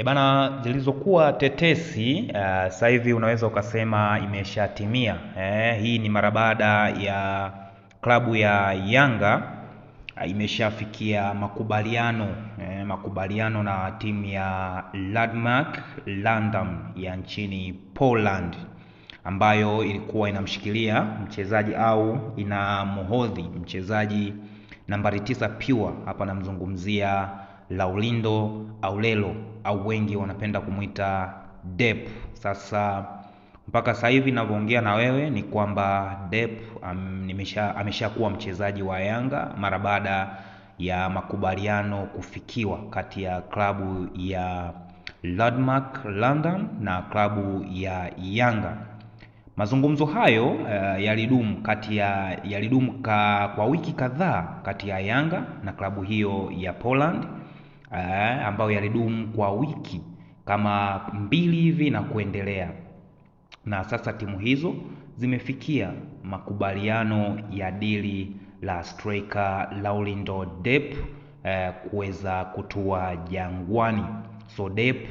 Bana, zilizokuwa tetesi sasa hivi unaweza ukasema imeshatimia. Hii ni mara baada ya klabu ya Yanga imeshafikia makubaliano na timu ya Landmark London ya nchini Poland, ambayo ilikuwa inamshikilia mchezaji au inamhodhi mchezaji nambari 9 pure. Hapa namzungumzia Laurindo Aurelio au wengi wanapenda kumuita Dep. Sasa mpaka sasa hivi ninavyoongea na wewe ni kwamba Dep ameshakuwa mchezaji wa Yanga mara baada ya makubaliano kufikiwa kati ya klabu ya Landmark London na klabu ya Yanga. Mazungumzo hayo yalidumu kwa wiki kadhaa kati ya Yanga na klabu hiyo ya Poland, ambayo yalidumu kwa wiki kama 2 hivi na kuendelea. Na sasa timu hizo zimefikia makubaliano ya dili la striker Laurindo Dep kuweza kutua Jangwani. So Dep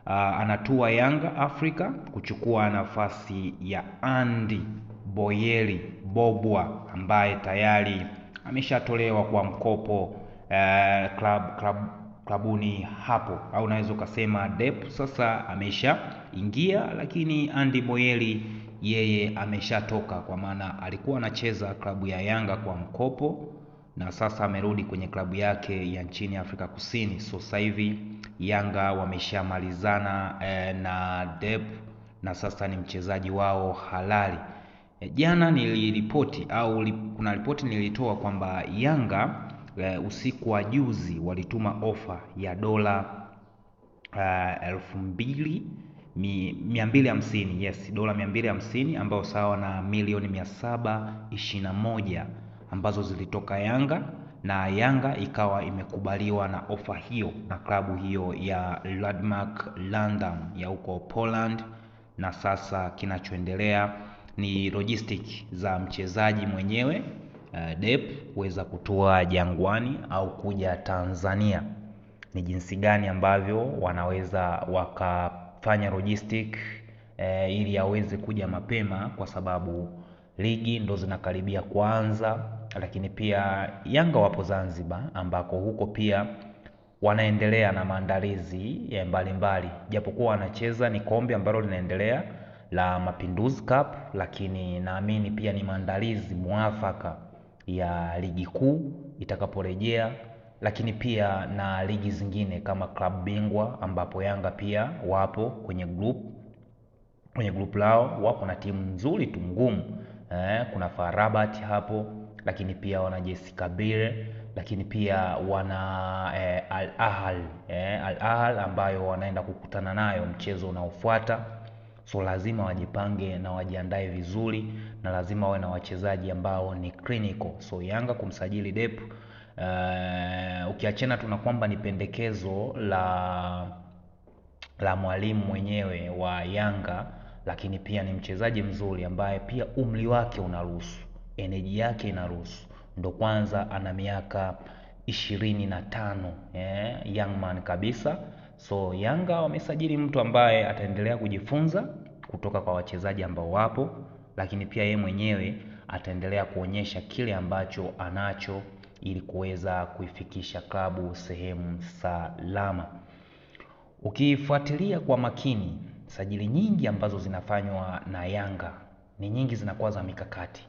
anatua Yanga Afrika kuchukua nafasi ya Andy Boyeli Bobwa ambaye tayari ameshatolewa kwa mkopo klabuni hapo, au unaweza ukasema Dep sasa ameshaingia, lakini Andy Boyeli yeye ameshatoka, kwa maana alikuwa anacheza klabu ya Yanga kwa mkopo na sasa amerudi kwenye klabu yake ya nchini Afrika Kusini. So sasa hivi Yanga wameshamalizana na Dep na sasa ni mchezaji wao halali. Jana niliripoti au kuna ripoti nilitoa kwamba Yanga usiku wa juzi walituma ofa ya dola 250, yes, dola 250 ambayo sawa na milioni 721 ambazo zilitoka Yanga, na Yanga ikawa imekubaliwa na ofa hiyo na klabu hiyo ya Landmark London ya huko Poland. Na sasa kinachoendelea ni logistic za mchezaji mwenyewe Dep kuweza kutoa Jangwani au kuja Tanzania. Ni jinsi gani ambavyo wanaweza wakafanya logistic ili aweze kuja mapema, kwa sababu ligi ndo zinakaribia kuanza. Lakini pia Yanga wapo Zanzibar, ambako huko pia wanaendelea na maandalizi mbalimbali, japokuwa wanacheza ni kombe ambalo linaendelea la Mapinduzi Cup, lakini naamini pia ni maandalizi muafaka ya ligi kuu itakaporejea, lakini pia na ligi zingine kama klabu bingwa, ambapo Yanga pia wapo kwenye group lao, wapo na timu nzuri tu ngumu. Kuna FAR Rabat hapo, lakini pia wana JS Kabylie, lakini pia wana Al Ahly ambayo wanaenda kukutana nayo mchezo unaofuata. So lazima wajipange na wajiandae vizuri, na lazima wawe na wachezaji ambao ni clinical. So Yanga kumsajili Dep, ukiachana tu na kwamba ni pendekezo la mwalimu mwenyewe wa Yanga, lakini pia ni mchezaji mzuri ambaye pia umri wake unaruhusu, energy yake inaruhusu. Ndo kwanza ana miaka 25, young man kabisa. So Yanga wamesajili mtu ambaye ataendelea kujifunza kutoka kwa wachezaji ambao wapo, lakini pia yeye mwenyewe ataendelea kuonyesha kile ambacho anacho ili kuweza kuifikisha klabu sehemu salama. Ukifuatilia kwa makini sajili nyingi ambazo zinafanywa na Yanga ni nyingi zinakuwa za mikakati,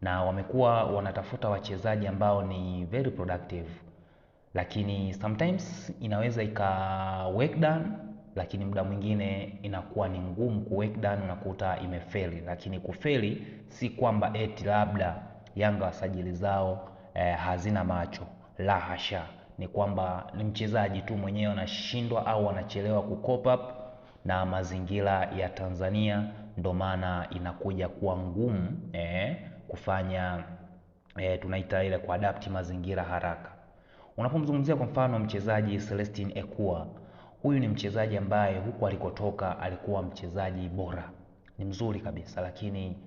na wamekuwa wanatafuta wachezaji ambao ni very productive, lakini sometimes inaweza work down, lakini muda mwingine inakuwa ni ngumu work down, unakuta imefeli. Lakini kufeli si kwamba eti labda Yanga sajili zao hazina macho, la hasha. Ni kwamba ni mchezaji tu mwenyewe anashindwa au anachelewa kukop up na mazingira ya Tanzania, ndo maana inakuja kuwa ngumu kufanya tunaita ile kuadapt mazingira haraka. Unapomzungumzia kwa mfano mchezaji Celestine Ekua, huyu ni mchezaji ambaye huku alikotoka alikuwa mchezaji bora, ni mzuri kabisa, lakini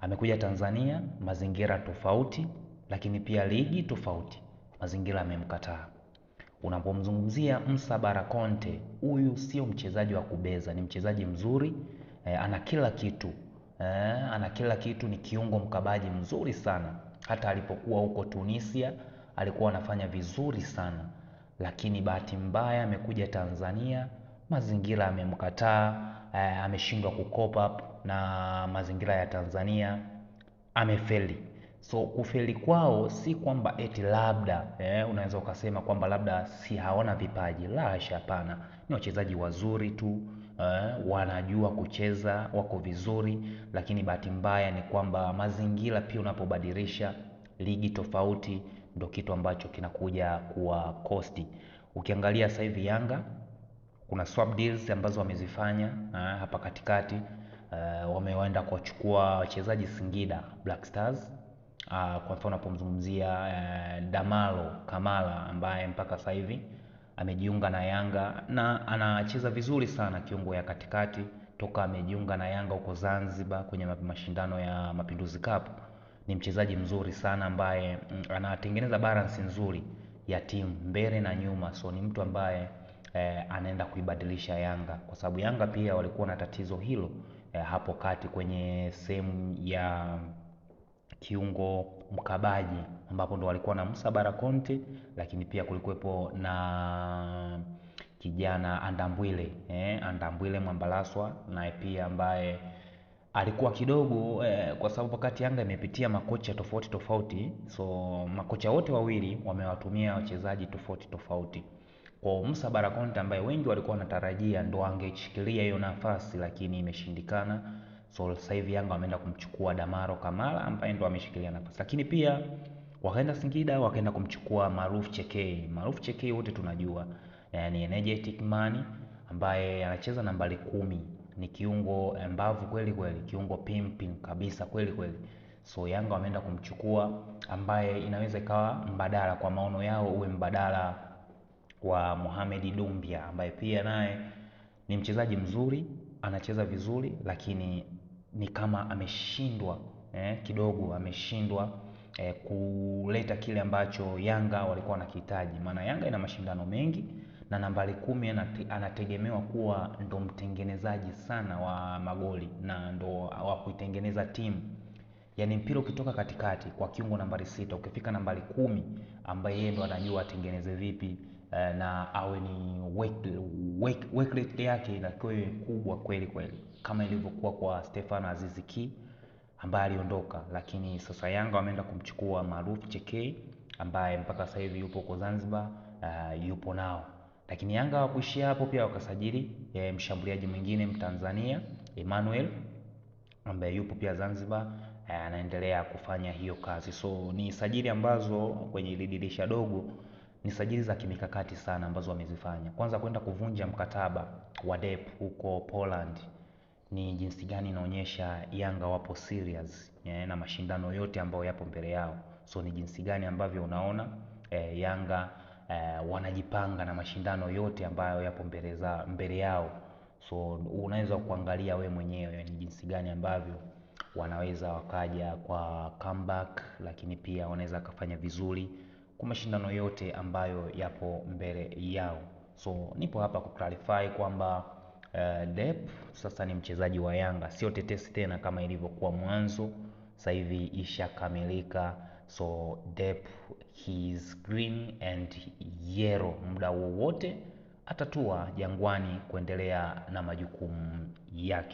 amekuja Tanzania, mazingira tofauti, lakini pia ligi tofauti, mazingira yamemkataa. Unapomzungumzia Musa Bara Conte, huyu sio mchezaji wa kubeza, ni mchezaji mzuri, ana kila kitu. Ana kila kitu, ni kiungo mkabaji mzuri sana. Hata alipokuwa huko Tunisia alikuwa anafanya vizuri sana, lakini bahati mbaya amekuja Tanzania, mazingira amemkataa, ameshindwa kucope up na mazingira ya Tanzania, amefeli. So kufeli kwao si kwamba eti labda unaweza ukasema kwamba labda si haona vipaji, la hasha, hapana. Ni wachezaji wazuri tu, wanajua kucheza, wako vizuri, lakini bahati mbaya ni kwamba mazingira pia unapobadilisha, ligi tofauti, ndo kitu ambacho kinakuja kuwa kosti. Ukiangalia sasa hivi Yanga kuna swap deals ambazo wamezifanya hapa katikati. Wameenda kuwachukua wachezaji Singida Black Stars. Kwa mfano napomzungumzia Damalo Kamala ambaye mpaka sasa hivi amejiunga na Yanga na anacheza vizuri sana kiungo ya katikati, toka amejiunga na Yanga huko Zanzibar kwenye mashindano ya Mapinduzi Cup. Ni mchezaji mzuri sana ambaye anatengeneza balance nzuri ya timu mbele na nyuma. So ni mtu ambaye anaenda kuibadilisha Yanga, kwa sababu Yanga pia walikuwa na tatizo hilo hapo kati kwenye sehemu ya kiungo mkabaji, ambapo ndo walikuwa na Musa Bara Conte, lakini pia kulikuwepo na kijana Andambwile Andambwile Mwambalaswa naye pia ambaye alikuwa kidogo kwa sababu wakati Yanga imepitia makocha tofauti tofauti, so makocha wote wawili wamewatumia wachezaji tofauti tofauti. Kwa Musa Bara Conte ambaye wengi walikuwa wanatarajia ndo angeshikilia hiyo nafasi, lakini imeshindikana. So sasa hivi Yanga wameenda kumchukua Damaro Kamala ambaye ndo ameshikilia nafasi, lakini pia wakaenda Singida wakaenda kumchukua Maruf Chekei. Maruf Chekei wote tunajua ni energetic man ambaye anacheza nambari 10, ni kiungo mbavu kweli kweli, kiungo pimping kabisa kweli kweli. So Yanga wameenda kumchukua ambaye inaweza ikawa mbadala, kwa maono yao uwe mbadala wa Mohamed Dumbia ambaye pia naye ni mchezaji mzuri, anacheza vizuri, lakini ni kama ameshindwa kidogo ameshindwa kuleta kile ambacho Yanga walikuwa wanakihitaji. Maana Yanga ina mashindano mengi na nambari 10 anategemewa kuwa ndo mtengenezaji sana wa magoli na ndo wa kuitengeneza timu. Yaani mpira ukitoka katikati kwa kiungo nambari 6 ukifika nambari 10 ambaye yeye ndo anajua atengeneze vipi na awe ni work rate yake inakuwa kubwa kweli kweli, kama ilivyokuwa kwa Stefan Aziz Ki ambaye aliondoka. Lakini sasa Yanga wameenda kumchukua Maruf Chekei ambaye mpaka sasa hivi yupo kwa Zanzibar, yupo nao. Lakini Yanga hawakuishia hapo, pia wakasajili mshambuliaji mwingine Mtanzania Emmanuel ambaye yupo pia Zanzibar, anaendelea kufanya hiyo kazi. So ni sajili ambazo kwenye dirisha dogo ni sajili za kimikakati sana ambazo wamezifanya. Kwanza kwenda kuvunja mkataba wa Dep huko Poland, ni jinsi gani inaonyesha Yanga wapo serious na mashindano yote ambayo yapo mbele yao. So ni jinsi gani ambavyo unaona Yanga wanajipanga na mashindano yote ambayo yapo mbele yao. So unaweza kuangalia we mwenyewe ni jinsi gani ambavyo wanaweza wakaja kwa comeback, lakini pia wanaweza kufanya vizuri kwa mashindano yote ambayo yapo mbele yao. So nipo hapa kuclarify kwamba Dep sasa ni mchezaji wa Yanga, sio tetesi tena kama ilivyokuwa mwanzo. Sasa hivi ishakamilika. So Dep he is green and yellow, muda wowote atatua Jangwani kuendelea na majukumu yake.